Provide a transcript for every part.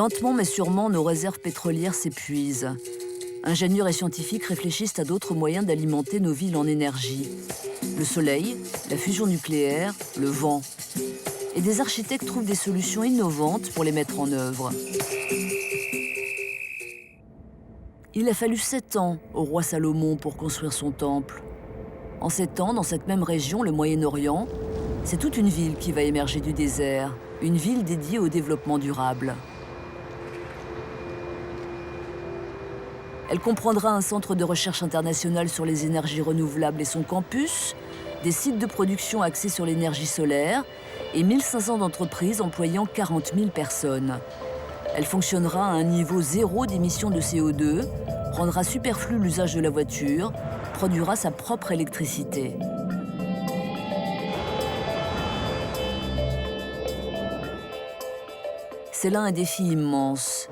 Lentement mais sûrement, nos réserves pétrolières s'épuisent. Ingénieurs et scientifiques réfléchissent à d'autres moyens d'alimenter nos villes en énergie. Le soleil, la fusion nucléaire, le vent. Et des architectes trouvent des solutions innovantes pour les mettre en œuvre. Il a fallu 7 ans au roi Salomon pour construire son temple. En 7 ans, dans cette même région, le Moyen-Orient, c'est toute une ville qui va émerger du désert, une ville dédiée au développement durable. Elle comprendra un centre de recherche international sur les énergies renouvelables et son campus, des sites de production axés sur l'énergie solaire et 1500 entreprises employant 40 000 personnes. Elle fonctionnera à un niveau zéro d'émissions de CO2, rendra superflu l'usage de la voiture, produira sa propre électricité. C'est là un défi immense.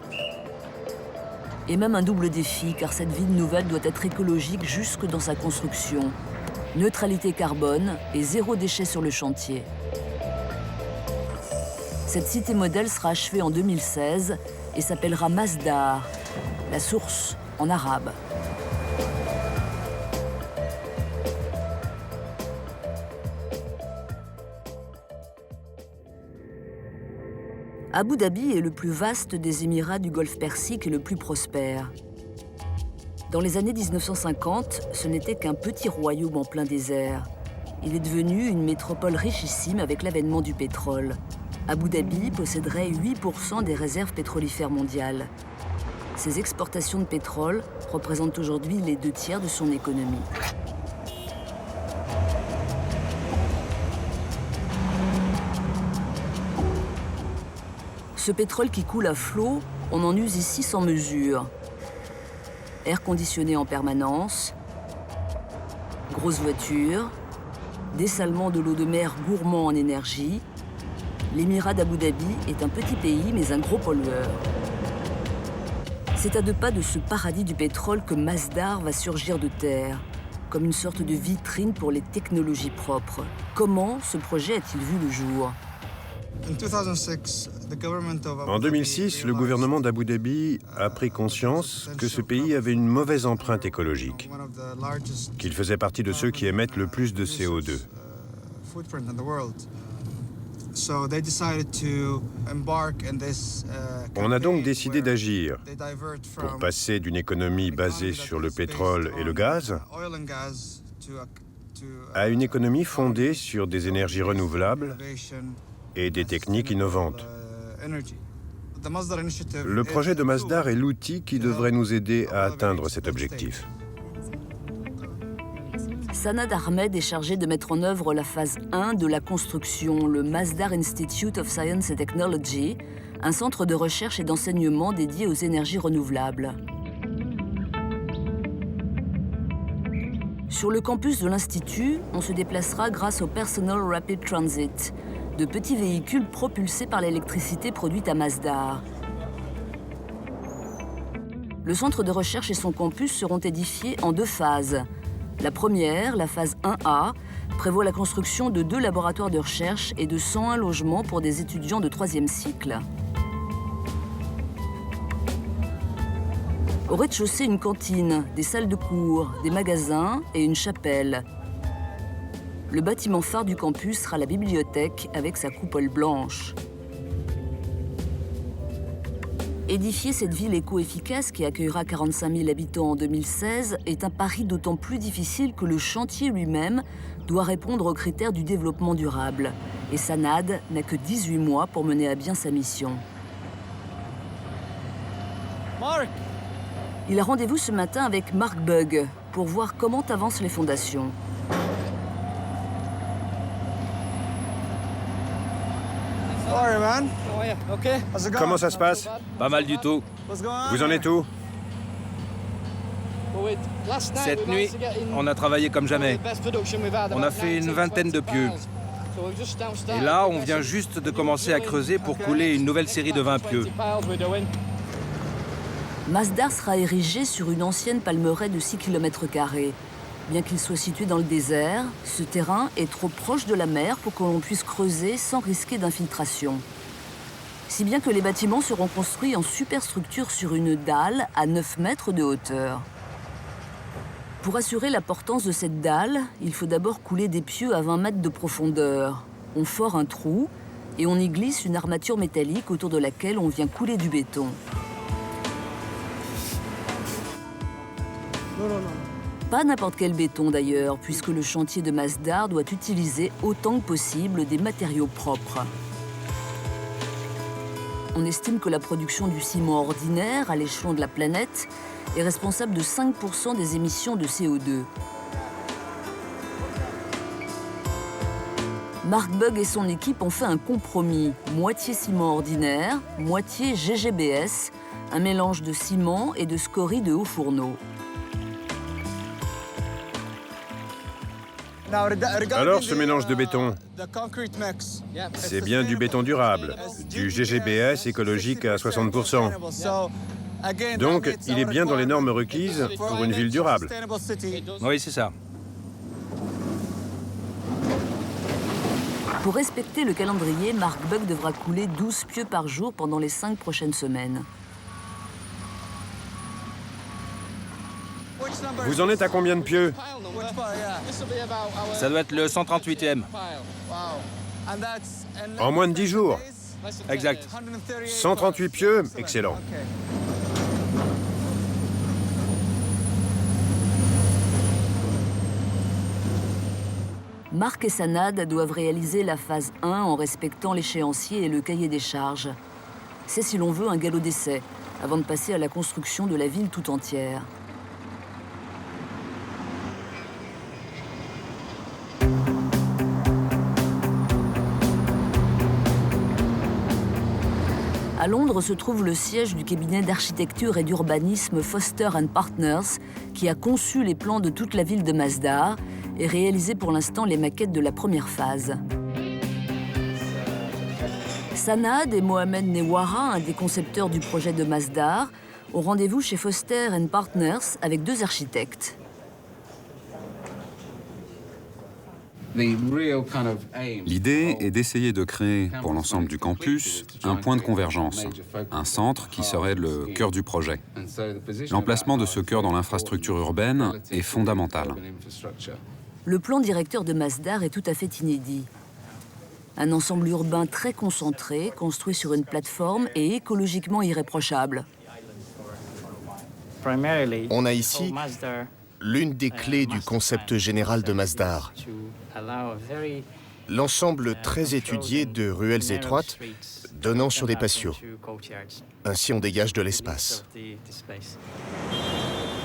Et même un double défi, car cette ville nouvelle doit être écologique jusque dans sa construction. Neutralité carbone et zéro déchet sur le chantier. Cette cité modèle sera achevée en 2016 et s'appellera Masdar, la source en arabe. Abu Dhabi est le plus vaste des Émirats du Golfe Persique et le plus prospère. Dans les années 1950, ce n'était qu'un petit royaume en plein désert. Il est devenu une métropole richissime avec l'avènement du pétrole. Abu Dhabi posséderait 8% des réserves pétrolifères mondiales. Ses exportations de pétrole représentent aujourd'hui les 2/3 de son économie. Ce pétrole qui coule à flot, on en use ici sans mesure. Air conditionné en permanence, grosses voitures, dessalement de l'eau de mer gourmand en énergie. L'émirat d'Abu Dhabi est un petit pays, mais un gros pollueur. C'est à 2 pas de ce paradis du pétrole que Masdar va surgir de terre, comme une sorte de vitrine pour les technologies propres. Comment ce projet a-t-il vu le jour ? En 2006, le gouvernement d'Abu Dhabi a pris conscience que ce pays avait une mauvaise empreinte écologique, qu'il faisait partie de ceux qui émettent le plus de CO2. On a donc décidé d'agir pour passer d'une économie basée sur le pétrole et le gaz à une économie fondée sur des énergies renouvelables et des techniques innovantes. Le projet de Masdar est l'outil qui devrait nous aider à atteindre cet objectif. Sanad Ahmed est chargé de mettre en œuvre la phase 1 de la construction, le Masdar Institute of Science and Technology, un centre de recherche et d'enseignement dédié aux énergies renouvelables. Sur le campus de l'Institut, on se déplacera grâce au Personal Rapid Transit, de petits véhicules propulsés par l'électricité produite à Masdar. Le centre de recherche et son campus seront édifiés en 2 phases. La première, la phase 1A, prévoit la construction de 2 laboratoires de recherche et de 101 logements pour des étudiants de 3e cycle. Au rez-de-chaussée, une cantine, des salles de cours, des magasins et une chapelle. Le bâtiment phare du campus sera la bibliothèque avec sa coupole blanche. Édifier cette ville éco-efficace qui accueillera 45 000 habitants en 2016 est un pari d'autant plus difficile que le chantier lui-même doit répondre aux critères du développement durable. Et Sanad n'a que 18 mois pour mener à bien sa mission. Mark! Il a rendez-vous ce matin avec Mark Bugg pour voir comment avancent les fondations. Sorry, man. Okay. Comment ça se passe? Pas mal du tout. Vous en êtes où? Cette nuit, on a travaillé comme jamais. On a fait une vingtaine de pieux. Et là, on vient juste de commencer à creuser pour couler une nouvelle série de 20 pieux. Masdar sera érigé sur une ancienne palmeraie de 6 km². Bien qu'il soit situé dans le désert, ce terrain est trop proche de la mer pour que l'on puisse creuser sans risquer d'infiltration. Si bien que les bâtiments seront construits en superstructure sur une dalle à 9 mètres de hauteur. Pour assurer la portance de cette dalle, il faut d'abord couler des pieux à 20 mètres de profondeur. On fore un trou et on y glisse une armature métallique autour de laquelle on vient couler du béton. Pas n'importe quel béton d'ailleurs, puisque le chantier de Masdar doit utiliser autant que possible des matériaux propres. On estime que la production du ciment ordinaire à l'échelon de la planète est responsable de 5% des émissions de CO2. Mark Bugg et son équipe ont fait un compromis, moitié ciment ordinaire, moitié GGBS, un mélange de ciment et de scories de hauts fourneaux. Alors, ce mélange de béton, c'est bien du béton durable, du GGBS écologique à 60%. Donc, il est bien dans les normes requises pour une ville durable. Oui, c'est ça. Pour respecter le calendrier, Mark Bugg devra couler 12 pieux par jour pendant les 5 prochaines semaines. Vous en êtes à combien de pieux? Ça doit être le 138e. En moins de 10 jours. Exact. 138 pieux, excellent. Mark et Sanad doivent réaliser la phase 1 en respectant l'échéancier et le cahier des charges. C'est, si l'on veut, un galop d'essai, avant de passer à la construction de la ville tout entière. À Londres se trouve le siège du cabinet d'architecture et d'urbanisme Foster & Partners, qui a conçu les plans de toute la ville de Masdar et réalisé pour l'instant les maquettes de la première phase. Sanad et Mohamed Newara, un des concepteurs du projet de Masdar, ont rendez-vous chez Foster & Partners avec 2 architectes. L'idée est d'essayer de créer, pour l'ensemble du campus, un point de convergence, un centre qui serait le cœur du projet. L'emplacement de ce cœur dans l'infrastructure urbaine est fondamental. Le plan directeur de Masdar est tout à fait inédit. Un ensemble urbain très concentré, construit sur une plateforme et écologiquement irréprochable. On a ici l'une des clés du concept général de Masdar. L'ensemble très étudié de ruelles étroites donnant sur des patios. Ainsi, on dégage de l'espace.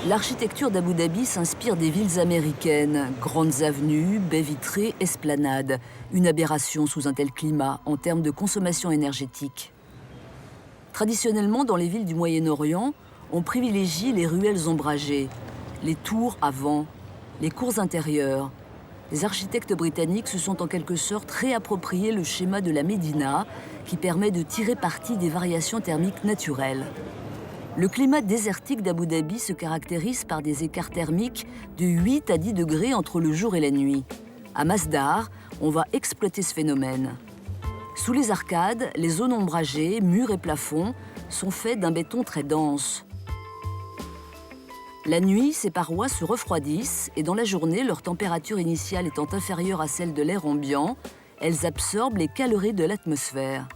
L'architecture d'Abu Dhabi s'inspire des villes américaines. Grandes avenues, baies vitrées, esplanades. Une aberration sous un tel climat en termes de consommation énergétique. Traditionnellement, dans les villes du Moyen-Orient, on privilégie les ruelles ombragées, les tours à vent, les cours intérieures. Les architectes britanniques se sont en quelque sorte réapproprié le schéma de la Médina qui permet de tirer parti des variations thermiques naturelles. Le climat désertique d'Abu Dhabi se caractérise par des écarts thermiques de 8 à 10 degrés entre le jour et la nuit. À Masdar, on va exploiter ce phénomène. Sous les arcades, les zones ombragées, murs et plafonds, sont faits d'un béton très dense. La nuit, ces parois se refroidissent et dans la journée, leur température initiale étant inférieure à celle de l'air ambiant, elles absorbent les calories de l'atmosphère.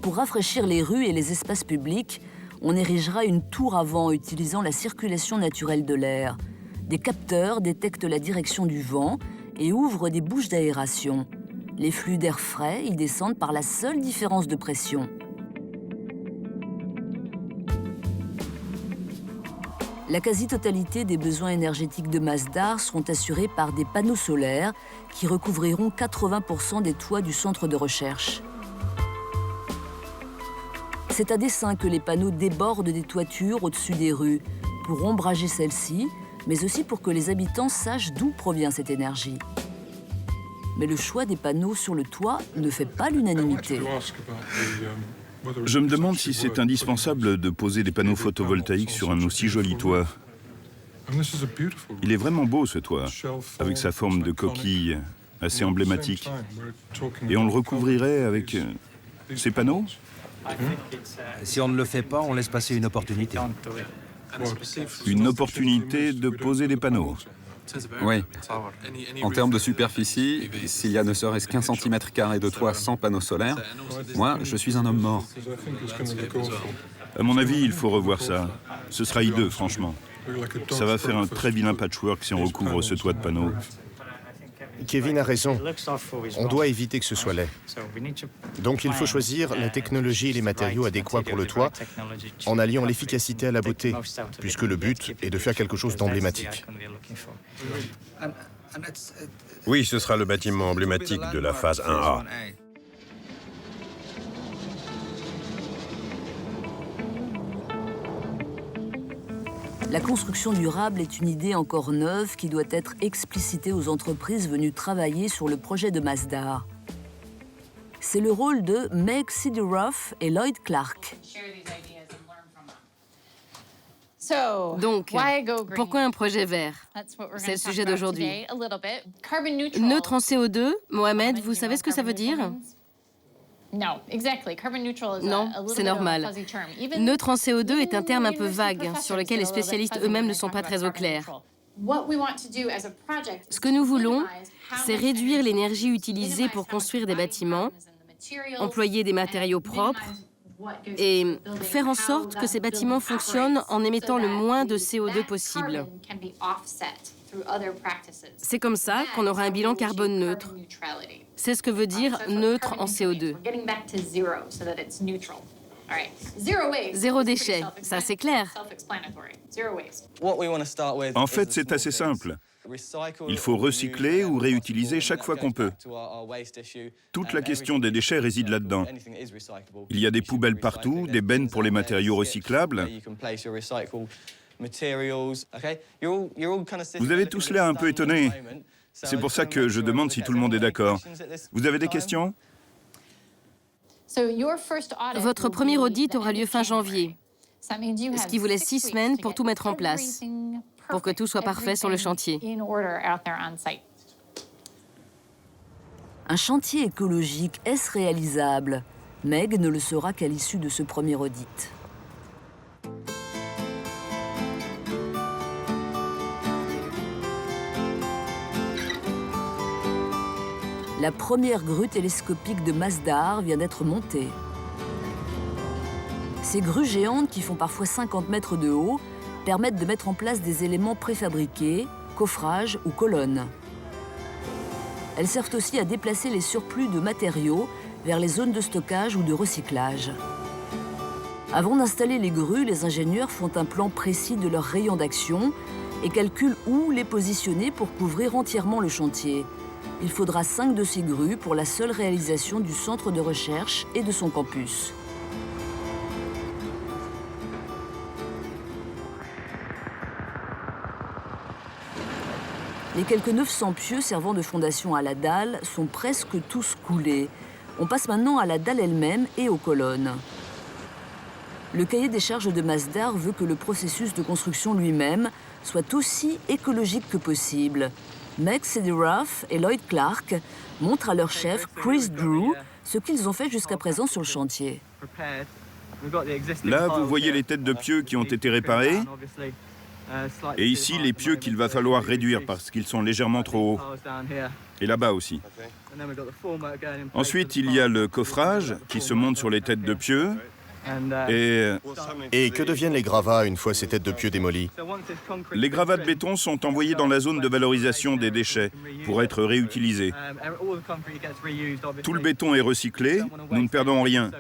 Pour rafraîchir les rues et les espaces publics, on érigera une tour à vent utilisant la circulation naturelle de l'air. Des capteurs détectent la direction du vent et ouvrent des bouches d'aération. Les flux d'air frais y descendent par la seule différence de pression. La quasi-totalité des besoins énergétiques de Masdar seront assurés par des panneaux solaires qui recouvriront 80% des toits du centre de recherche. C'est à dessein que les panneaux débordent des toitures au-dessus des rues, pour ombrager celles-ci, mais aussi pour que les habitants sachent d'où provient cette énergie. Mais le choix des panneaux sur le toit ne fait pas l'unanimité. Je me demande si c'est indispensable de poser des panneaux photovoltaïques sur un aussi joli toit. Il est vraiment beau ce toit, avec sa forme de coquille assez emblématique. Et on le recouvrirait avec ces panneaux? Si on ne le fait pas, on laisse passer une opportunité. Une opportunité de poser des panneaux. Oui. En termes de superficie, s'il y a ne serait-ce qu'1 cm² de toit sans panneaux solaires, moi, je suis un homme mort. À mon avis, il faut revoir ça. Ce sera hideux, franchement. Ça va faire un très vilain patchwork si on recouvre ce toit de panneaux. Kevin a raison. On doit éviter que ce soit laid. Donc il faut choisir la technologie et les matériaux adéquats pour le toit en alliant l'efficacité à la beauté, puisque le but est de faire quelque chose d'emblématique. Oui, ce sera le bâtiment emblématique de la phase 1A. La construction durable est une idée encore neuve qui doit être explicitée aux entreprises venues travailler sur le projet de Masdar. C'est le rôle de Meg Sideroff et Lloyd Clark. Donc, pourquoi un projet vert? C'est le sujet d'aujourd'hui. Neutre en CO2, Mohamed, vous savez ce que ça veut dire? Non, c'est normal. Neutre en CO2 est un terme un peu vague, sur lequel les spécialistes eux-mêmes ne sont pas très au clair. Ce que nous voulons, c'est réduire l'énergie utilisée pour construire des bâtiments, employer des matériaux propres et faire en sorte que ces bâtiments fonctionnent en émettant le moins de CO2 possible. C'est comme ça qu'on aura un bilan carbone neutre. C'est ce que veut dire neutre en CO2. Zéro déchet, ça c'est clair. En fait, c'est assez simple. Il faut recycler ou réutiliser chaque fois qu'on peut. Toute la question des déchets réside là-dedans. Il y a des poubelles partout, des bennes pour les matériaux recyclables. Vous avez tous l'air un peu étonnés. C'est pour ça que je demande si tout le monde est d'accord. Vous avez des questions? Votre premier audit aura lieu fin janvier, ce qui vous laisse 6 semaines pour tout mettre en place, pour que tout soit parfait sur le chantier. Un chantier écologique, est-ce réalisable? Meg ne le saura qu'à l'issue de ce premier audit. La première grue télescopique de Masdar vient d'être montée. Ces grues géantes, qui font parfois 50 mètres de haut, permettent de mettre en place des éléments préfabriqués, coffrages ou colonnes. Elles servent aussi à déplacer les surplus de matériaux vers les zones de stockage ou de recyclage. Avant d'installer les grues, les ingénieurs font un plan précis de leurs rayons d'action et calculent où les positionner pour couvrir entièrement le chantier. Il faudra 5 de ces grues pour la seule réalisation du centre de recherche et de son campus. Les quelques 900 pieux servant de fondation à la dalle sont presque tous coulés. On passe maintenant à la dalle elle-même et aux colonnes. Le cahier des charges de Masdar veut que le processus de construction lui-même soit aussi écologique que possible. Meg Sideroff et Lloyd Clark montrent à leur chef, Chris Drew, ce qu'ils ont fait jusqu'à présent sur le chantier. Là, vous voyez les têtes de pieux qui ont été réparées. Et ici, les pieux qu'il va falloir réduire parce qu'ils sont légèrement trop hauts. Et là-bas aussi. Ensuite, il y a le coffrage qui se monte sur les têtes de pieux. Et que deviennent les gravats une fois ces têtes de pieux démolies? Les gravats de béton sont envoyés dans la zone de valorisation des déchets pour être réutilisés. Tout le béton est recyclé, nous ne perdons rien.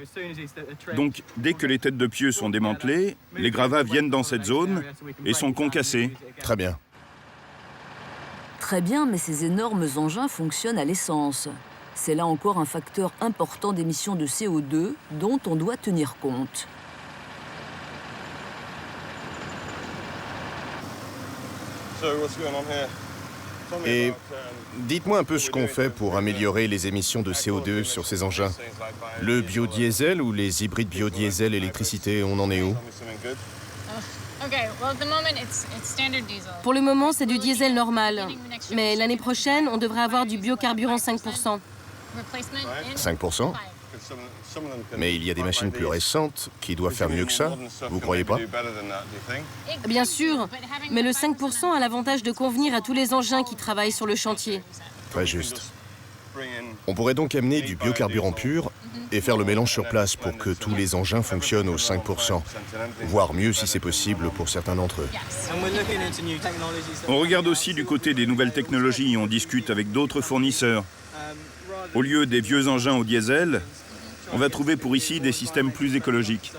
Donc, dès que les têtes de pieux sont démantelées, les gravats viennent dans cette zone et sont concassés. Très bien. Très bien, mais ces énormes engins fonctionnent à l'essence. C'est là encore un facteur important d'émissions de CO2 dont on doit tenir compte. Et dites-moi un peu ce qu'on fait pour améliorer les émissions de CO2 sur ces engins. Le biodiesel ou les hybrides biodiesel électricité, on en est où? Pour le moment, c'est du diesel normal. Mais l'année prochaine, on devrait avoir du biocarburant 5%. 5%? Mais il y a des machines plus récentes qui doivent faire mieux que ça, vous croyez pas? Bien sûr, mais le 5% a l'avantage de convenir à tous les engins qui travaillent sur le chantier. Très juste. On pourrait donc amener du biocarburant pur et faire le mélange sur place pour que tous les engins fonctionnent aux 5%, voire mieux si c'est possible pour certains d'entre eux. On regarde aussi du côté des nouvelles technologies et on discute avec d'autres fournisseurs. Au lieu des vieux engins au diesel, on va trouver pour ici des systèmes plus écologiques.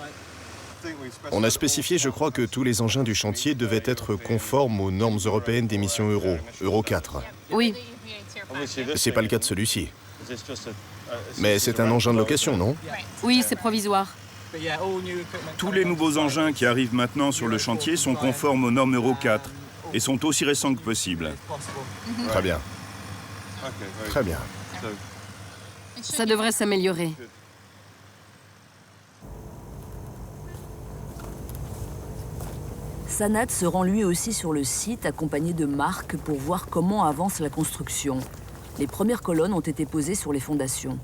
On a spécifié, je crois, que tous les engins du chantier devaient être conformes aux normes européennes d'émission Euro 4. Oui. C'est pas le cas de celui-ci. Mais c'est un engin de location, non? Oui, c'est provisoire. Tous les nouveaux engins qui arrivent maintenant sur le chantier sont conformes aux normes Euro 4 et sont aussi récents que possible. Très bien. Très bien. Ça devrait s'améliorer. Sanad se rend lui aussi sur le site, accompagné de Marc, pour voir comment avance la construction. Les premières colonnes ont été posées sur les fondations.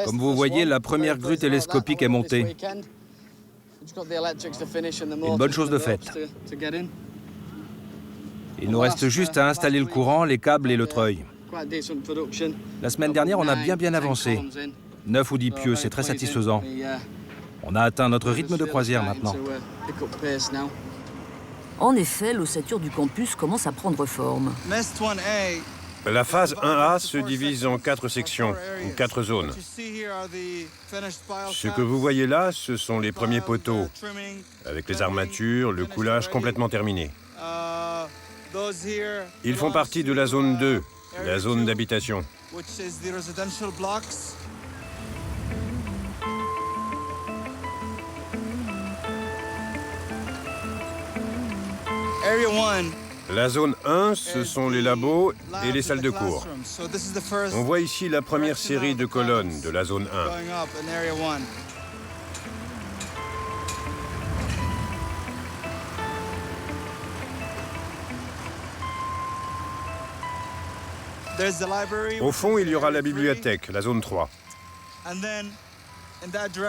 Comme vous voyez, la première grue télescopique est montée. Une bonne chose de faite. Il nous reste juste à installer le courant, les câbles et le treuil. La semaine dernière, on a bien avancé. 9 ou 10 pieux, c'est très satisfaisant. On a atteint notre rythme de croisière maintenant. En effet, l'ossature du campus commence à prendre forme. La phase 1A se divise en 4 sections, ou 4 zones. Ce que vous voyez là, ce sont les premiers poteaux, avec les armatures, le coulage complètement terminé. Ils font partie de la zone 2, la zone d'habitation. La zone 1, ce sont les labos et les salles de cours. On voit ici la première série de colonnes de la zone 1. Au fond, il y aura la bibliothèque, la zone 3.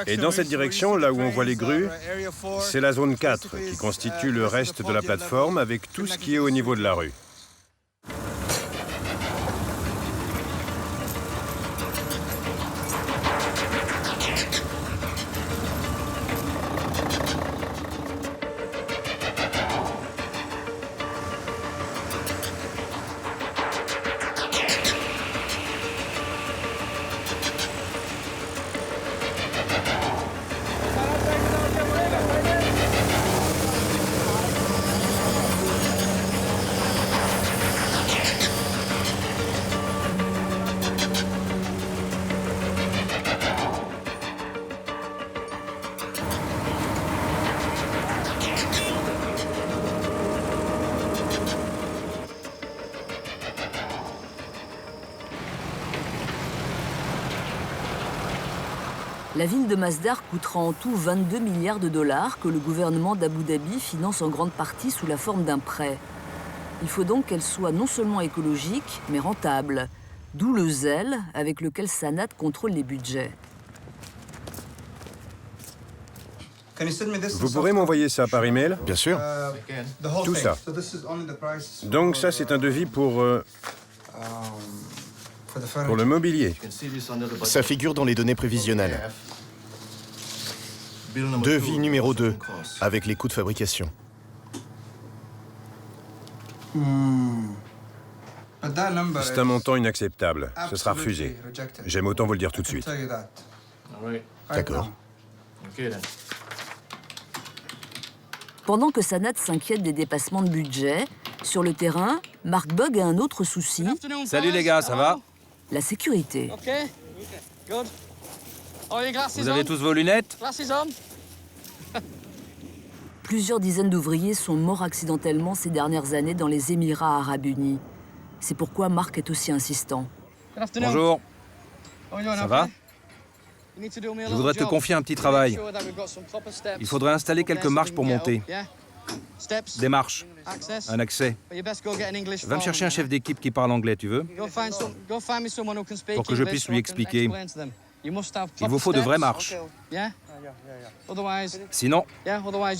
Et dans cette direction, là où on voit les grues, c'est la zone 4 qui constitue le reste de la plateforme avec tout ce qui est au niveau de la rue. La ville de Masdar coûtera en tout 22 milliards de dollars que le gouvernement d'Abu Dhabi finance en grande partie sous la forme d'un prêt. Il faut donc qu'elle soit non seulement écologique, mais rentable. D'où le zèle avec lequel Sanad contrôle les budgets. Vous pourrez m'envoyer ça par email? Bien sûr. Tout ça. Donc ça, c'est un devis pour le mobilier. Ça figure dans les données prévisionnelles. Devis numéro 2, avec les coûts de fabrication. C'est un montant inacceptable. Ce sera refusé. J'aime autant vous le dire tout de suite. D'accord. Pendant que Sanad s'inquiète des dépassements de budget, sur le terrain, Mark Bug a un autre souci. Salut les gars, ça va? La sécurité. Vous avez tous vos lunettes? Plusieurs dizaines d'ouvriers sont morts accidentellement ces dernières années dans les Émirats arabes unis. C'est pourquoi Mark est aussi insistant. Bonjour. Ça va? Je voudrais te confier un petit travail. Il faudrait installer quelques marches pour monter. Des marches, un accès. Va me chercher un chef d'équipe qui parle anglais, tu veux? Pour que je puisse lui expliquer. Il vous faut de vraies marches. Sinon,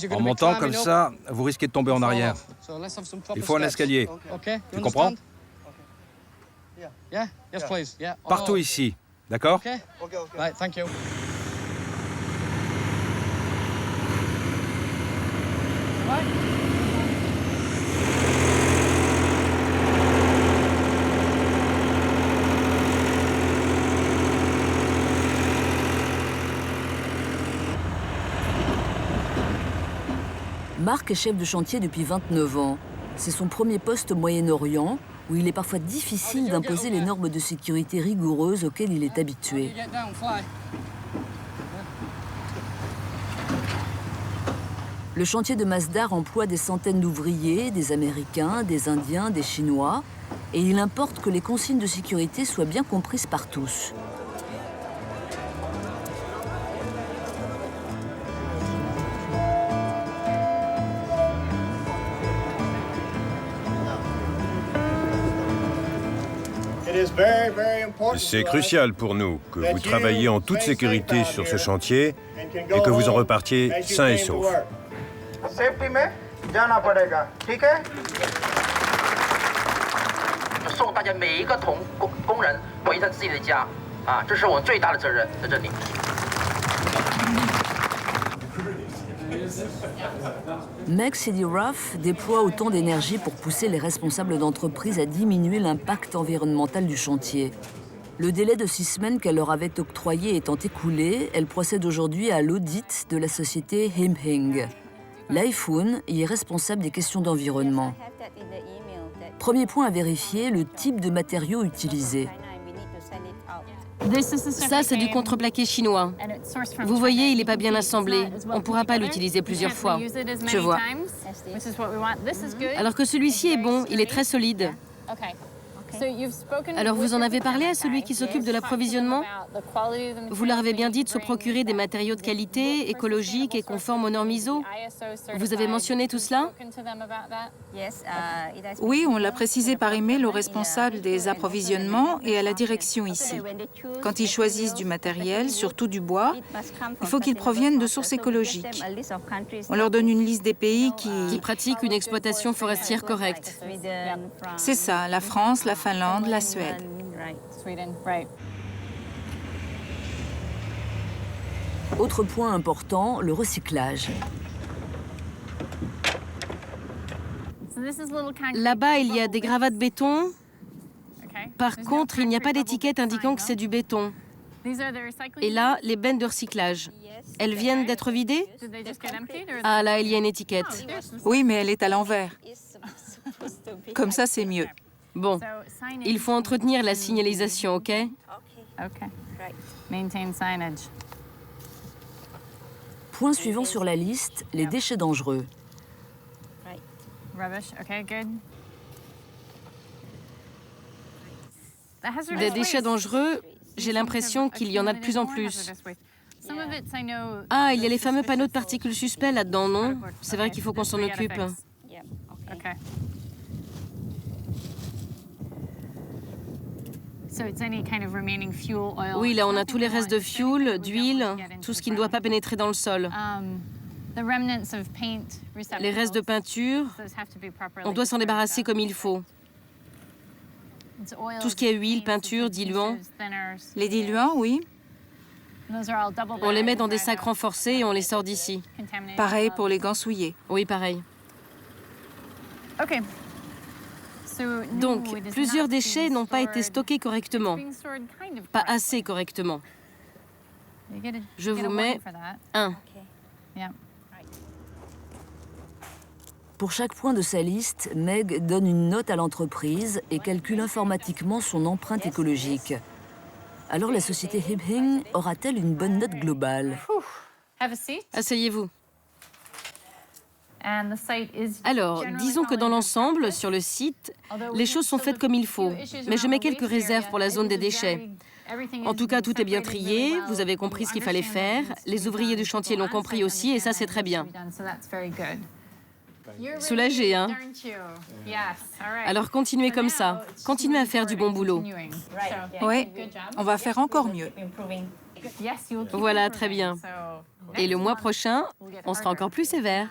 en montant comme ça, vous risquez de tomber en arrière. Il faut un escalier. Tu comprends? Partout ici, d'accord? Mark est chef de chantier depuis 29 ans. C'est son premier poste au Moyen-Orient, où il est parfois difficile d'imposer les normes de sécurité rigoureuses auxquelles il est habitué. Le chantier de Masdar emploie des centaines d'ouvriers, des Américains, des Indiens, des Chinois, et il importe que les consignes de sécurité soient bien comprises par tous. C'est crucial pour nous que vous travailliez en toute sécurité sur ce chantier et que vous en repartiez sains et saufs. Meg Sidiraf déploie autant d'énergie pour pousser les responsables d'entreprise à diminuer l'impact environnemental du chantier. Le délai de 6 semaines qu'elle leur avait octroyé étant écoulé, elle procède aujourd'hui à l'audit de la société Himhing. L'iPhone y est responsable des questions d'environnement. Premier point à vérifier, le type de matériaux utilisés. Ça, c'est du contreplaqué chinois. Vous voyez, il n'est pas bien assemblé. On ne pourra pas l'utiliser plusieurs fois. Je vois. Alors que celui-ci est bon, il est très solide. Alors vous en avez parlé à celui qui s'occupe de l'approvisionnement? Vous leur avez bien dit de se procurer des matériaux de qualité, écologiques et conformes aux normes ISO? Vous avez mentionné tout cela? Oui, on l'a précisé par email aux responsables des approvisionnements et à la direction ici. Quand ils choisissent du matériel, surtout du bois, il faut qu'il provienne de sources écologiques. On leur donne une liste des pays qui pratiquent une exploitation forestière correcte. C'est ça, la France, la Finlande, la Suède. Autre point important, le recyclage. Là-bas, il y a des gravats de béton. Par contre, il n'y a pas d'étiquette indiquant que c'est du béton. Et là, les bennes de recyclage. Elles viennent d'être vidées? Ah, là, il y a une étiquette. Oui, mais elle est à l'envers. Comme ça, c'est mieux. Bon, il faut entretenir la signalisation, OK? Point suivant sur la liste, les déchets dangereux. Des déchets dangereux, j'ai l'impression qu'il y en a de plus en plus. Ah, il y a les fameux panneaux de particules suspects là-dedans, non? C'est vrai qu'il faut qu'on s'en occupe. Oui, là, on a tous les restes de fuel, d'huile, tout ce qui ne doit pas pénétrer dans le sol. Les restes de peinture, on doit s'en débarrasser comme il faut. Tout ce qui est huile, peinture, diluant. Les diluants, oui. On les met dans des sacs renforcés et on les sort d'ici. Pareil pour les gants souillés. Oui, pareil. Donc, plusieurs déchets n'ont pas été stockés correctement. Pas assez correctement. Je vous mets 1. Pour chaque point de sa liste, Meg donne une note à l'entreprise et calcule informatiquement son empreinte écologique. Alors la société Himhing aura-t-elle une bonne note globale? Asseyez-vous. Alors, disons que dans l'ensemble, sur le site, les choses sont faites comme il faut, mais je mets quelques réserves pour la zone des déchets. En tout cas, tout est bien trié, vous avez compris ce qu'il fallait faire, les ouvriers du chantier l'ont compris aussi, et ça, c'est très bien. Soulagé, hein? Alors continuez comme ça, continuez à faire du bon boulot. Oui, on va faire encore mieux. Voilà, très bien. Et le mois prochain, on sera encore plus sévère.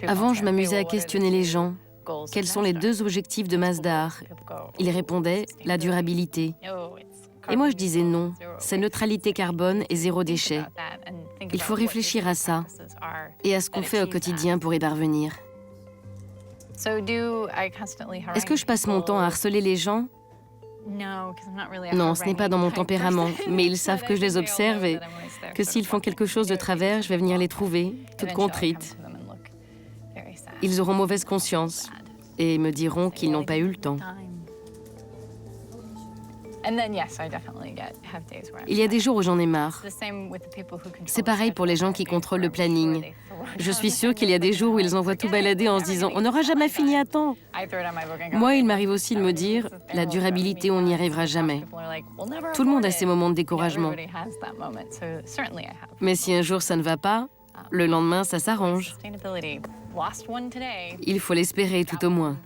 Avant, je m'amusais à questionner les gens. Quels sont les 2 objectifs de Masdar? Ils répondaient « la durabilité ». Et moi, je disais non, c'est neutralité carbone et 0 déchet. Il faut réfléchir à ça et à ce qu'on fait au quotidien pour y parvenir. Est-ce que je passe mon temps à harceler les gens? Non, ce n'est pas dans mon tempérament, mais ils savent que je les observe et que s'ils font quelque chose de travers, je vais venir les trouver, toute contrite. Ils auront mauvaise conscience et me diront qu'ils n'ont pas eu le temps. Il y a des jours où j'en ai marre. C'est pareil pour les gens qui contrôlent le planning. Je suis sûre qu'il y a des jours où ils envoient tout balader en se disant « on n'aura jamais fini à temps ». Moi, il m'arrive aussi de me dire « la durabilité, on n'y arrivera jamais ». Tout le monde a ses moments de découragement. Mais si un jour ça ne va pas, le lendemain, ça s'arrange. Il faut l'espérer tout au moins.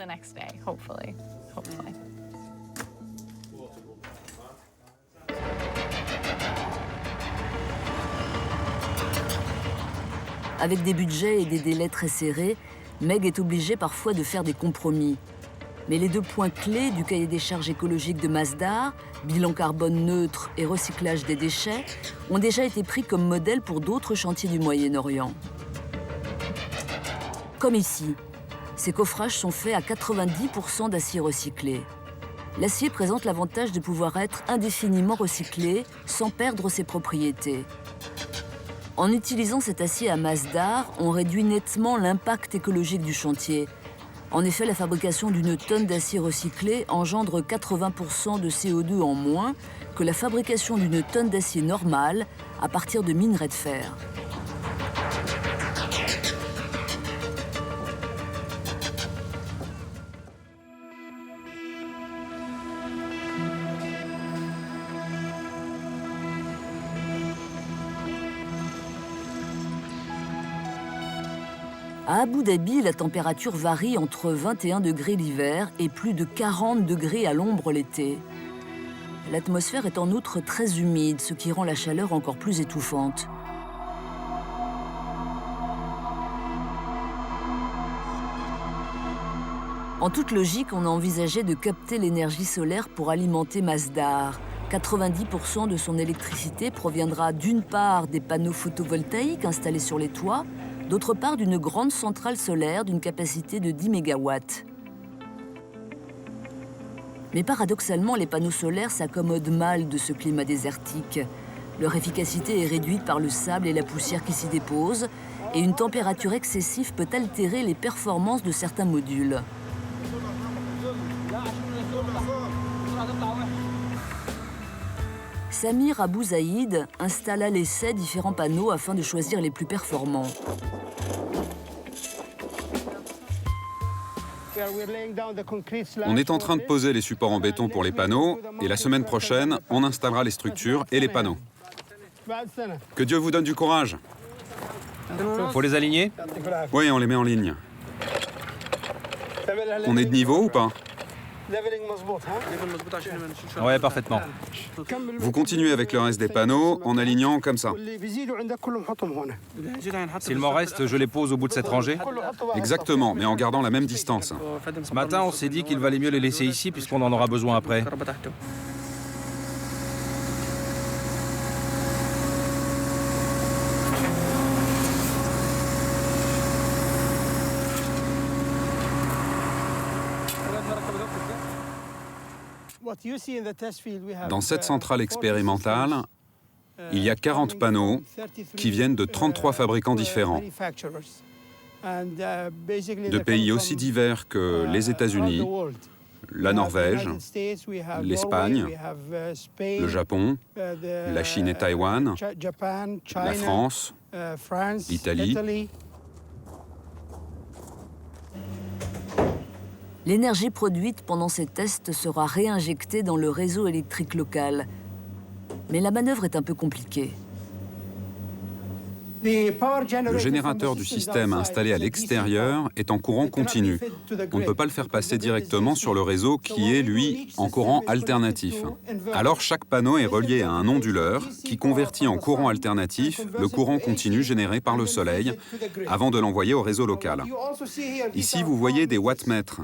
Avec des budgets et des délais très serrés, Meg est obligée parfois de faire des compromis. Mais les 2 points clés du cahier des charges écologiques de Masdar, bilan carbone neutre et recyclage des déchets, ont déjà été pris comme modèle pour d'autres chantiers du Moyen-Orient. Comme ici, ces coffrages sont faits à 90% d'acier recyclé. L'acier présente l'avantage de pouvoir être indéfiniment recyclé sans perdre ses propriétés. En utilisant cet acier à Masdar, on réduit nettement l'impact écologique du chantier. En effet, la fabrication d'une tonne d'acier recyclé engendre 80% de CO2 en moins que la fabrication d'une tonne d'acier normale à partir de minerais de fer. À Abu Dhabi, la température varie entre 21 degrés l'hiver et plus de 40 degrés à l'ombre l'été. L'atmosphère est en outre très humide, ce qui rend la chaleur encore plus étouffante. En toute logique, on a envisagé de capter l'énergie solaire pour alimenter Masdar. 90% de son électricité proviendra d'une part des panneaux photovoltaïques installés sur les toits, d'autre part d'une grande centrale solaire d'une capacité de 10 MW. Mais paradoxalement, les panneaux solaires s'accommodent mal de ce climat désertique. Leur efficacité est réduite par le sable et la poussière qui s'y déposent, et une température excessive peut altérer les performances de certains modules. Samir Abou Zaïd installe à l'essai différents panneaux afin de choisir les plus performants. On est en train de poser les supports en béton pour les panneaux et la semaine prochaine, on installera les structures et les panneaux. Que Dieu vous donne du courage. Faut les aligner? Oui, on les met en ligne. On est de niveau ou pas? Ouais, parfaitement. Vous continuez avec le reste des panneaux en alignant comme ça. S'il m'en reste, je les pose au bout de cette rangée? Exactement, mais en gardant la même distance. Ce matin, on s'est dit qu'il valait mieux les laisser ici puisqu'on en aura besoin après. Dans cette centrale expérimentale, il y a 40 panneaux qui viennent de 33 fabricants différents, de pays aussi divers que les États-Unis, la Norvège, l'Espagne, le Japon, la Chine et Taïwan, la France, l'Italie. L'énergie produite pendant ces tests sera réinjectée dans le réseau électrique local. Mais la manœuvre est un peu compliquée. Le générateur du système installé à l'extérieur est en courant continu. On ne peut pas le faire passer directement sur le réseau qui est, lui, en courant alternatif. Alors chaque panneau est relié à un onduleur qui convertit en courant alternatif le courant continu généré par le soleil avant de l'envoyer au réseau local. Ici, vous voyez des wattmètres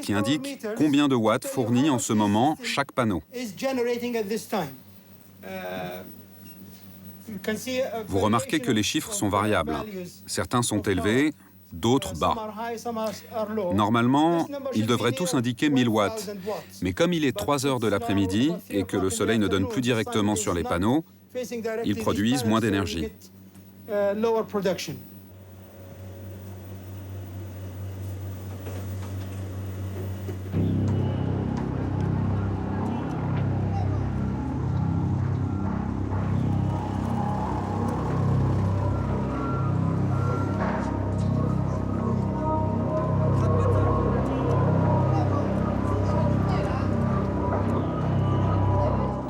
qui indiquent combien de watts fournit en ce moment chaque panneau. Vous remarquez que les chiffres sont variables. Certains sont élevés, d'autres bas. Normalement, ils devraient tous indiquer 1000 watts. Mais comme il est 3 heures de l'après-midi et que le soleil ne donne plus directement sur les panneaux, ils produisent moins d'énergie.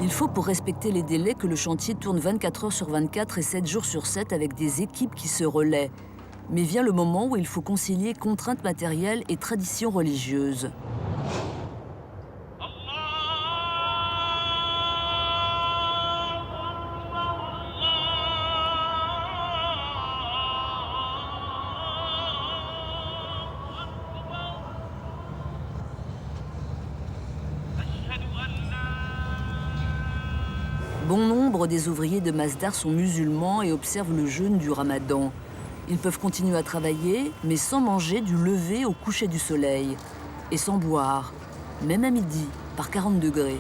Il faut pour respecter les délais que le chantier tourne 24 heures sur 24 et 7 jours sur 7 avec des équipes qui se relaient. Mais vient le moment où il faut concilier contraintes matérielles et traditions religieuses. Bon nombre des ouvriers de Masdar sont musulmans et observent le jeûne du Ramadan. Ils peuvent continuer à travailler, mais sans manger du lever au coucher du soleil. Et sans boire, même à midi, par 40 degrés.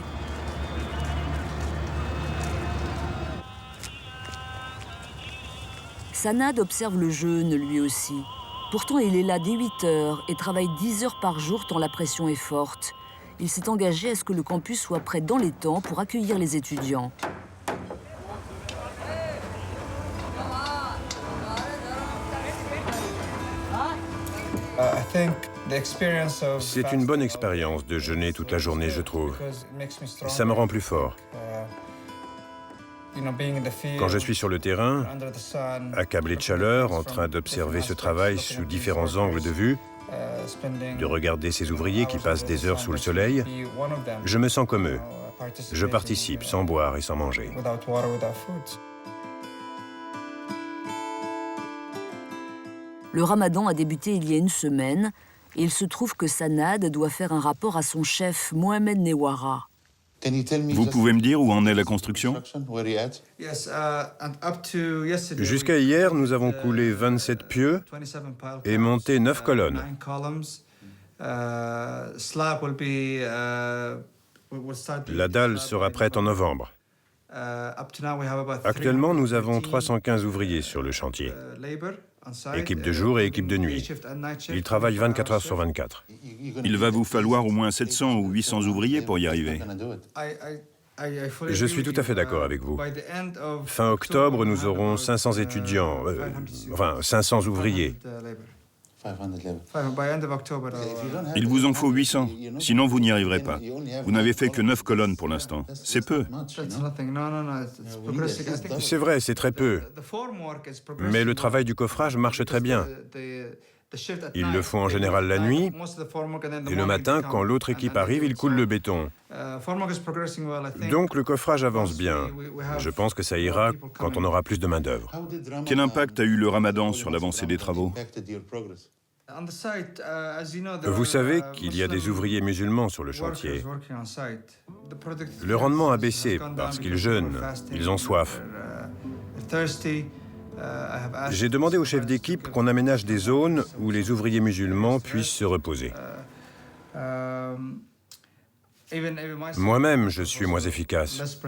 Sanad observe le jeûne, lui aussi. Pourtant, il est là dès 8 heures et travaille 10 heures par jour tant la pression est forte. Il s'est engagé à ce que le campus soit prêt dans les temps pour accueillir les étudiants. C'est une bonne expérience de jeûner toute la journée, je trouve. Ça me rend plus fort. Quand je suis sur le terrain, accablé de chaleur, en train d'observer ce travail sous différents angles de vue, de regarder ces ouvriers qui passent des heures sous le soleil, je me sens comme eux. Je participe sans boire et sans manger. Le Ramadan a débuté il y a une semaine et il se trouve que Sanad doit faire un rapport à son chef Mohamed Newara. Vous pouvez me dire où en est la construction? Jusqu'à hier, nous avons coulé 27 pieux et monté 9 colonnes. La dalle sera prête en novembre. Actuellement, nous avons 315 ouvriers sur le chantier. Équipe de jour et équipe de nuit. Ils travaillent 24 heures sur 24. Il va vous falloir au moins 700 ou 800 ouvriers pour y arriver. Je suis tout à fait d'accord avec vous. Fin octobre, nous aurons 500 étudiants, 500 ouvriers. Il vous en faut 800, sinon vous n'y arriverez pas. Vous n'avez fait que 9 colonnes pour l'instant. C'est peu. C'est vrai, c'est très peu. Mais le travail du coffrage marche très bien. Ils le font en général la nuit, et le matin, quand l'autre équipe arrive, ils coulent le béton. Donc le coffrage avance bien. Je pense que ça ira quand on aura plus de main-d'œuvre. Quel impact a eu le Ramadan sur l'avancée des travaux? Vous savez qu'il y a des ouvriers musulmans sur le chantier. Le rendement a baissé parce qu'ils jeûnent, ils ont soif. J'ai demandé au chef d'équipe qu'on aménage des zones où les ouvriers musulmans puissent se reposer. Moi-même, je suis moins efficace.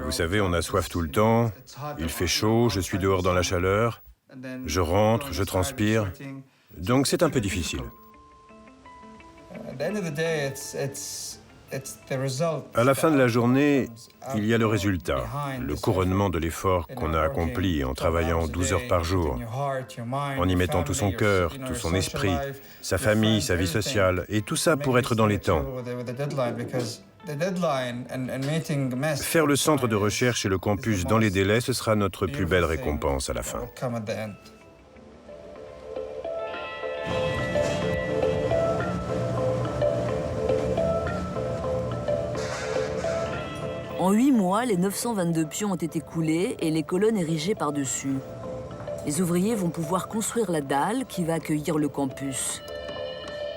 Vous savez, on a soif tout le temps, il fait chaud, je suis dehors dans la chaleur, je rentre, je transpire. Donc c'est un peu difficile. À la fin de la journée, il y a le résultat, le couronnement de l'effort qu'on a accompli en travaillant 12 heures par jour, en y mettant tout son cœur, tout son esprit, sa famille, sa vie sociale, et tout ça pour être dans les temps. Faire le centre de recherche et le campus dans les délais, ce sera notre plus belle récompense à la fin. En 8 mois, les 922 pions ont été coulés et les colonnes érigées par-dessus. Les ouvriers vont pouvoir construire la dalle qui va accueillir le campus.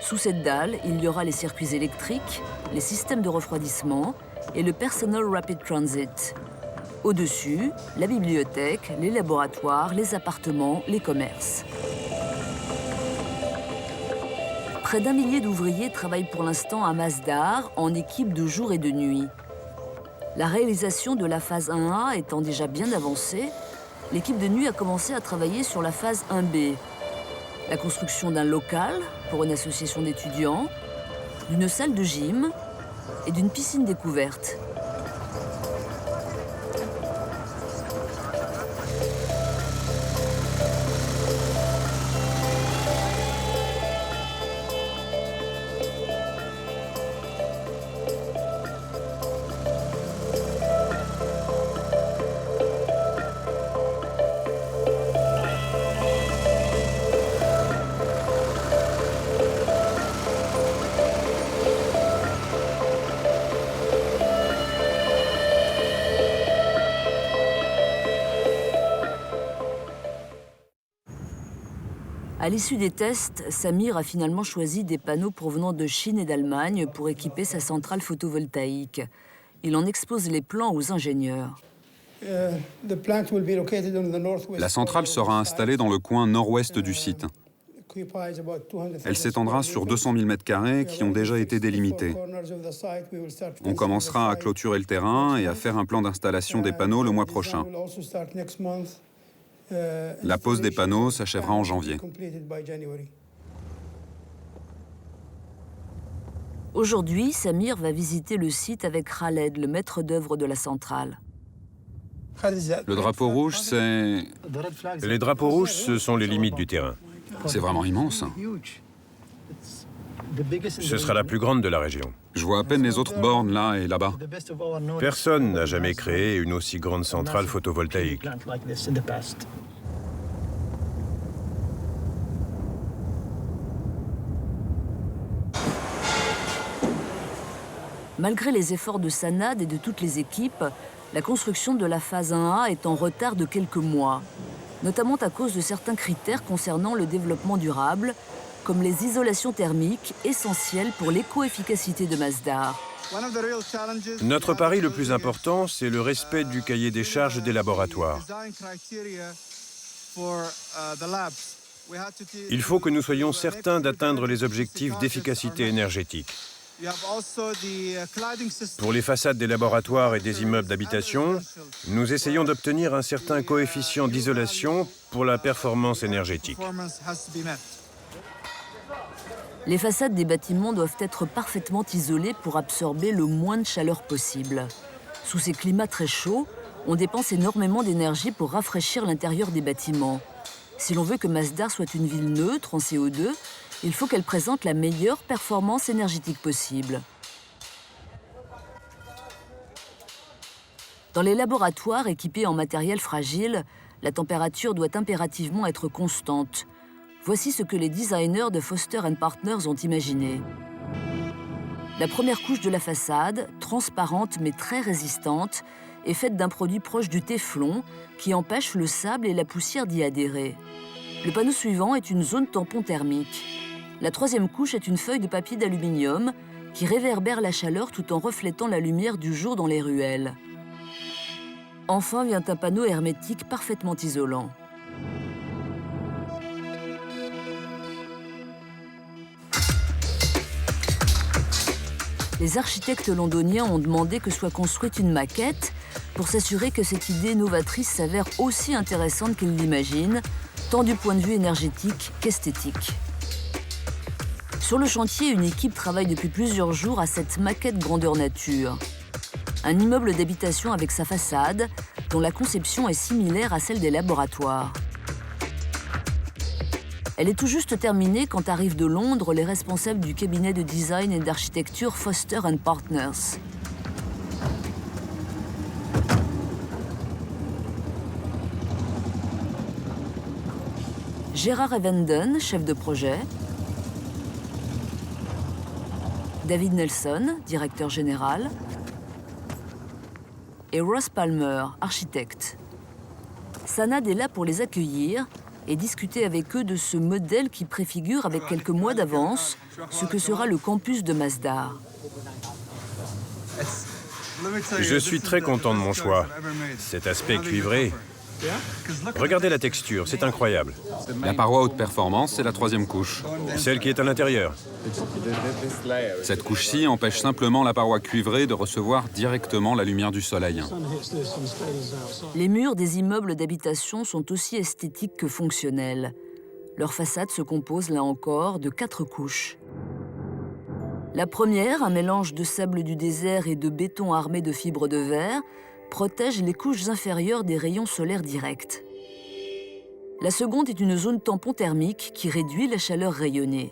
Sous cette dalle, il y aura les circuits électriques, les systèmes de refroidissement et le Personal Rapid Transit. Au-dessus, la bibliothèque, les laboratoires, les appartements, les commerces. Près d'1 millier d'ouvriers travaillent pour l'instant à Masdar en équipe de jour et de nuit. La réalisation de la phase 1A étant déjà bien avancée, l'équipe de nuit a commencé à travailler sur la phase 1B. La construction d'un local pour une association d'étudiants, d'une salle de gym et d'une piscine découverte. À l'issue des tests, Samir a finalement choisi des panneaux provenant de Chine et d'Allemagne pour équiper sa centrale photovoltaïque. Il en expose les plans aux ingénieurs. La centrale sera installée dans le coin nord-ouest du site. Elle s'étendra sur 200 000 m² qui ont déjà été délimités. On commencera à clôturer le terrain et à faire un plan d'installation des panneaux le mois prochain. La pose des panneaux s'achèvera en janvier. Aujourd'hui, Samir va visiter le site avec Khaled, le maître d'œuvre de la centrale. Le drapeau rouge, c'est... Les drapeaux rouges, ce sont les limites du terrain. C'est vraiment immense. Ce sera la plus grande de la région. Je vois à peine les autres bornes là et là-bas. Personne n'a jamais créé une aussi grande centrale photovoltaïque. Malgré les efforts de Sanad et de toutes les équipes, la construction de la phase 1A est en retard de quelques mois, notamment à cause de certains critères concernant le développement durable, comme les isolations thermiques essentielles pour l'éco-efficacité de Masdar. Notre pari le plus important, c'est le respect du cahier des charges des laboratoires. Il faut que nous soyons certains d'atteindre les objectifs d'efficacité énergétique. Pour les façades des laboratoires et des immeubles d'habitation, nous essayons d'obtenir un certain coefficient d'isolation pour la performance énergétique. Les façades des bâtiments doivent être parfaitement isolées pour absorber le moins de chaleur possible. Sous ces climats très chauds, on dépense énormément d'énergie pour rafraîchir l'intérieur des bâtiments. Si l'on veut que Masdar soit une ville neutre en CO2, il faut qu'elle présente la meilleure performance énergétique possible. Dans les laboratoires équipés en matériel fragile, la température doit impérativement être constante. Voici ce que les designers de Foster & Partners ont imaginé. La première couche de la façade, transparente mais très résistante, est faite d'un produit proche du téflon qui empêche le sable et la poussière d'y adhérer. Le panneau suivant est une zone tampon thermique. La troisième couche est une feuille de papier d'aluminium qui réverbère la chaleur tout en reflétant la lumière du jour dans les ruelles. Enfin vient un panneau hermétique parfaitement isolant. Les architectes londoniens ont demandé que soit construite une maquette pour s'assurer que cette idée novatrice s'avère aussi intéressante qu'ils l'imaginent, tant du point de vue énergétique qu'esthétique. Sur le chantier, une équipe travaille depuis plusieurs jours à cette maquette grandeur nature. Un immeuble d'habitation avec sa façade, dont la conception est similaire à celle des laboratoires. Elle est tout juste terminée quand arrivent de Londres les responsables du cabinet de design et d'architecture Foster & Partners. Gérard Evenden, chef de projet. David Nelson, directeur général. Et Ross Palmer, architecte. Sanad est là pour les accueillir et discuter avec eux de ce modèle qui préfigure avec quelques mois d'avance ce que sera le campus de Masdar. Je suis très content de mon choix. Cet aspect cuivré. Regardez la texture, c'est incroyable. La paroi haute performance, c'est la troisième couche. Celle qui est à l'intérieur. Cette couche-ci empêche simplement la paroi cuivrée de recevoir directement la lumière du soleil. Les murs des immeubles d'habitation sont aussi esthétiques que fonctionnels. Leur façade se compose, là encore, de 4 couches. La première, un mélange de sable du désert et de béton armé de fibres de verre, protège les couches inférieures des rayons solaires directs. La seconde est une zone tampon thermique qui réduit la chaleur rayonnée.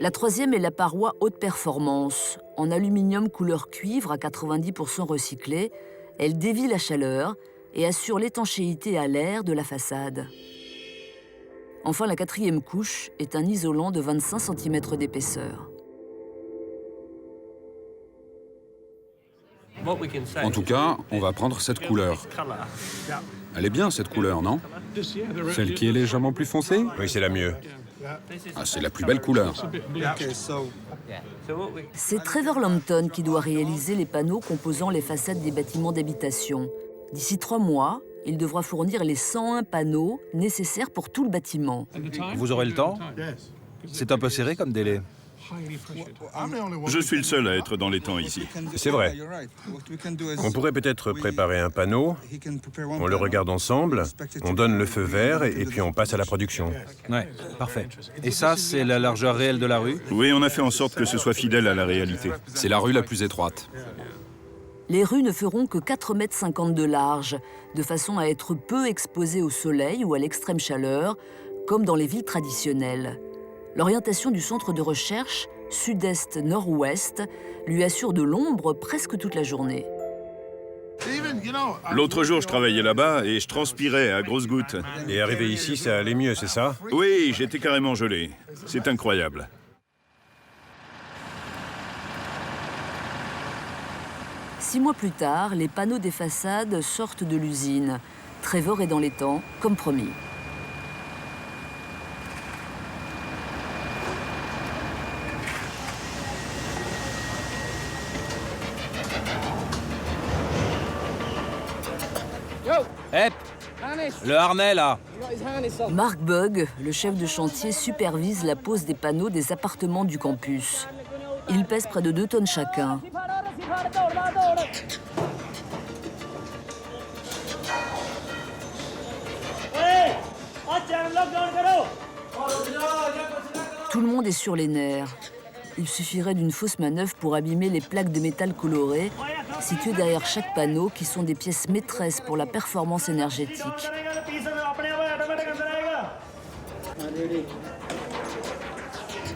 La troisième est la paroi haute performance. En aluminium couleur cuivre à 90% recyclé, elle dévie la chaleur et assure l'étanchéité à l'air de la façade. Enfin, la quatrième couche est un isolant de 25 cm d'épaisseur. En tout cas, on va prendre cette couleur. Elle est bien, cette couleur, non? Celle qui est légèrement plus foncée? Oui, c'est la mieux. Ah, c'est la plus belle couleur. C'est Trevor Lambton qui doit réaliser les panneaux composant les façades des bâtiments d'habitation. D'ici 3 mois, il devra fournir les 101 panneaux nécessaires pour tout le bâtiment. Vous aurez le temps? C'est un peu serré comme délai. Je suis le seul à être dans les temps ici. C'est vrai. On pourrait peut-être préparer un panneau, on le regarde ensemble, on donne le feu vert et puis on passe à la production. Ouais, parfait. Et ça, c'est la largeur réelle de la rue? Oui, on a fait en sorte que ce soit fidèle à la réalité. C'est la rue la plus étroite. Les rues ne feront que 4,50 m de large, de façon à être peu exposées au soleil ou à l'extrême chaleur, comme dans les villes traditionnelles. L'orientation du centre de recherche, sud-est-nord-ouest, lui assure de l'ombre presque toute la journée. L'autre jour, je travaillais là-bas et je transpirais à grosses gouttes. Et arrivé ici, ça allait mieux, c'est ça? Oui, j'étais carrément gelé. C'est incroyable. Six mois plus tard, les panneaux des façades sortent de l'usine. Trevor est dans les temps, comme promis. Hep! Le harnais, là! Mark Bugg, le chef de chantier, supervise la pose des panneaux des appartements du campus. Ils pèsent près de 2 tonnes chacun. Tout le monde est sur les nerfs. Il suffirait d'une fausse manœuvre pour abîmer les plaques de métal colorées situées derrière chaque panneau, qui sont des pièces maîtresses pour la performance énergétique.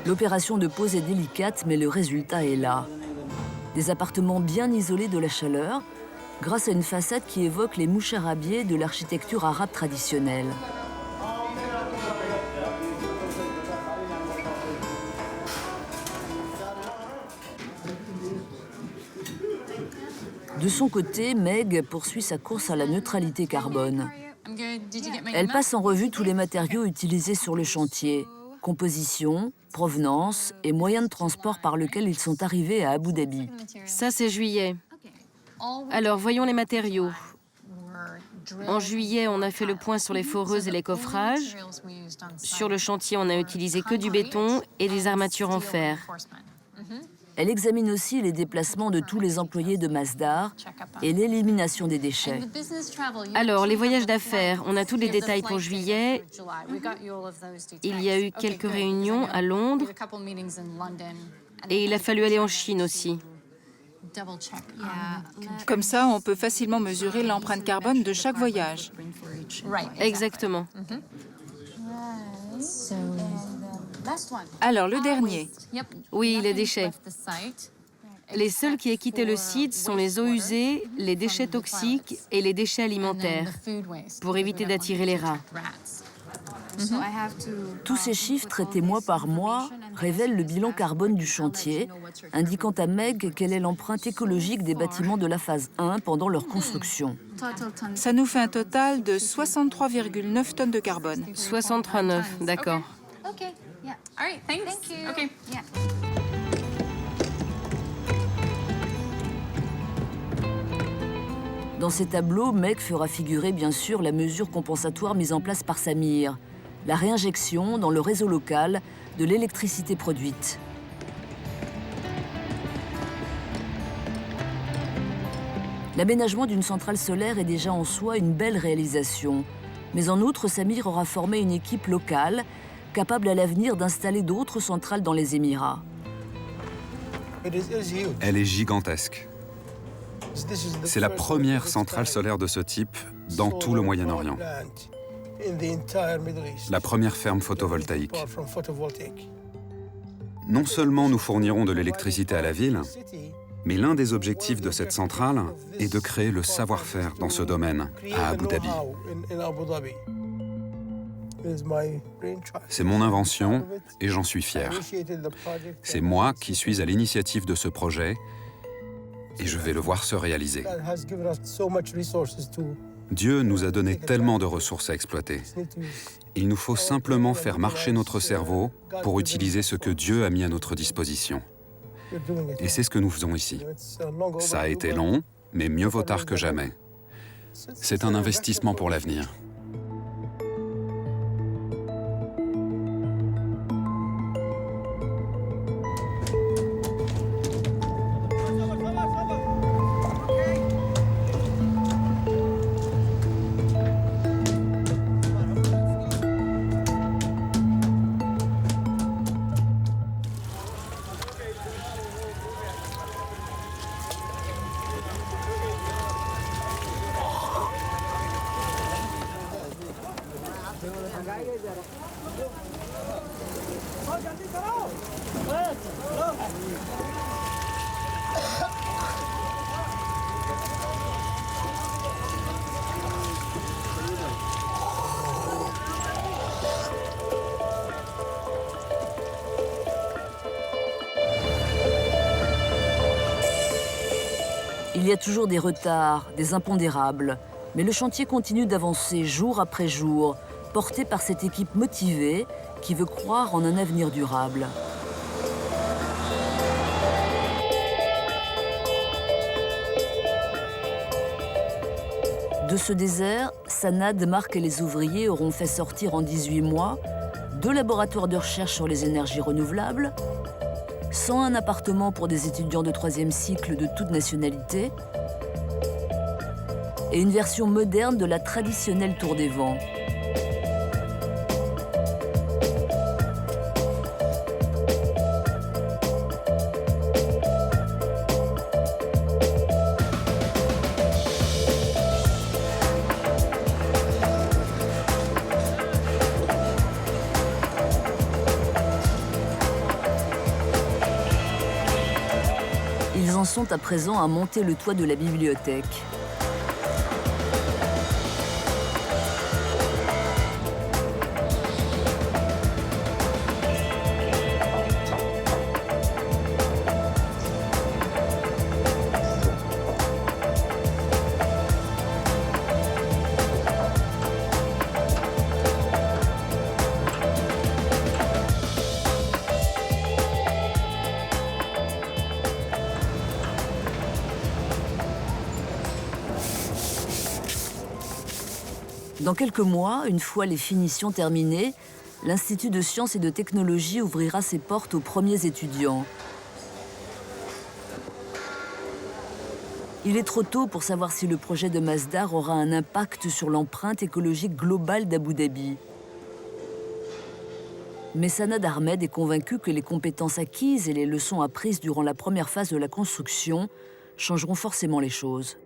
L'opération de pose est délicate, mais le résultat est là. Des appartements bien isolés de la chaleur, grâce à une façade qui évoque les moucharabiés de l'architecture arabe traditionnelle. De son côté, Meg poursuit sa course à la neutralité carbone. Elle passe en revue tous les matériaux utilisés sur le chantier, composition, provenance et moyens de transport par lequel ils sont arrivés à Abu Dhabi. Ça, c'est juillet. Alors, voyons les matériaux. En juillet, on a fait le point sur les foreuses et les coffrages. Sur le chantier, on a utilisé que du béton et des armatures en fer. Elle examine aussi les déplacements de tous les employés de Masdar et l'élimination des déchets. Alors, les voyages d'affaires, on a tous les détails pour juillet. Il y a eu quelques réunions à Londres et il a fallu aller en Chine aussi. Comme ça, on peut facilement mesurer l'empreinte carbone de chaque voyage. Exactement. Alors, le dernier. Oui, les déchets. Les seuls qui aient quitté le site sont les eaux usées, les déchets toxiques et les déchets alimentaires, pour éviter d'attirer les rats. Tous ces chiffres traités mois par mois révèlent le bilan carbone du chantier, indiquant à Meg quelle est l'empreinte écologique des bâtiments de la phase 1 pendant leur construction. Ça nous fait un total de 63,9 tonnes de carbone. 63,9, d'accord. Dans ces tableaux, Meg fera figurer bien sûr la mesure compensatoire mise en place par Samir, la réinjection dans le réseau local de l'électricité produite. L'aménagement d'une centrale solaire est déjà en soi une belle réalisation. Mais en outre, Samir aura formé une équipe locale capable à l'avenir d'installer d'autres centrales dans les Émirats. Elle est gigantesque. C'est la première centrale solaire de ce type dans tout le Moyen-Orient. La première ferme photovoltaïque. Non seulement nous fournirons de l'électricité à la ville, mais l'un des objectifs de cette centrale est de créer le savoir-faire dans ce domaine à Abu Dhabi. C'est mon invention et j'en suis fier. C'est moi qui suis à l'initiative de ce projet et je vais le voir se réaliser. Dieu nous a donné tellement de ressources à exploiter. Il nous faut simplement faire marcher notre cerveau pour utiliser ce que Dieu a mis à notre disposition. Et c'est ce que nous faisons ici. Ça a été long, mais mieux vaut tard que jamais. C'est un investissement pour l'avenir. Il y a toujours des retards, des impondérables, mais le chantier continue d'avancer jour après jour, porté par cette équipe motivée qui veut croire en un avenir durable. De ce désert, Sanad, Marc et les ouvriers auront fait sortir en 18 mois 2 laboratoires de recherche sur les énergies renouvelables, 101 appartements pour des étudiants de 3e cycle de toute nationalité et une version moderne de la traditionnelle Tour des Vents. Ils en sont à présent à monter le toit de la bibliothèque. Dans quelques mois, une fois les finitions terminées, l'Institut de sciences et de technologie ouvrira ses portes aux premiers étudiants. Il est trop tôt pour savoir si le projet de Masdar aura un impact sur l'empreinte écologique globale d'Abu Dhabi. Mais Sanad Ahmed est convaincu que les compétences acquises et les leçons apprises durant la première phase de la construction changeront forcément les choses.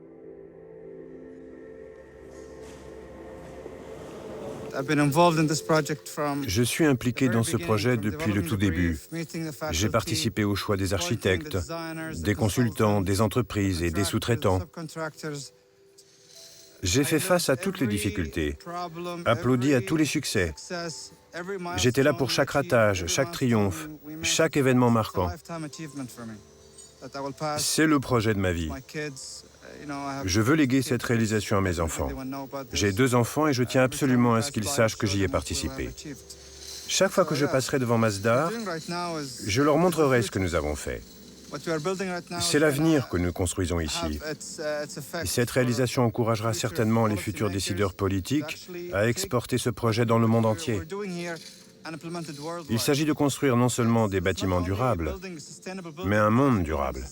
Je suis impliqué dans ce projet depuis le tout début. J'ai participé au choix des architectes, des consultants, des entreprises et des sous-traitants. J'ai fait face à toutes les difficultés, applaudi à tous les succès. J'étais là pour chaque ratage, chaque triomphe, chaque événement marquant. C'est le projet de ma vie. Je veux léguer cette réalisation à mes enfants. J'ai 2 enfants et je tiens absolument à ce qu'ils sachent que j'y ai participé. Chaque fois que je passerai devant Masdar, je leur montrerai ce que nous avons fait. C'est l'avenir que nous construisons ici. Et cette réalisation encouragera certainement les futurs décideurs politiques à exporter ce projet dans le monde entier. Il s'agit de construire non seulement des bâtiments durables, mais un monde durable.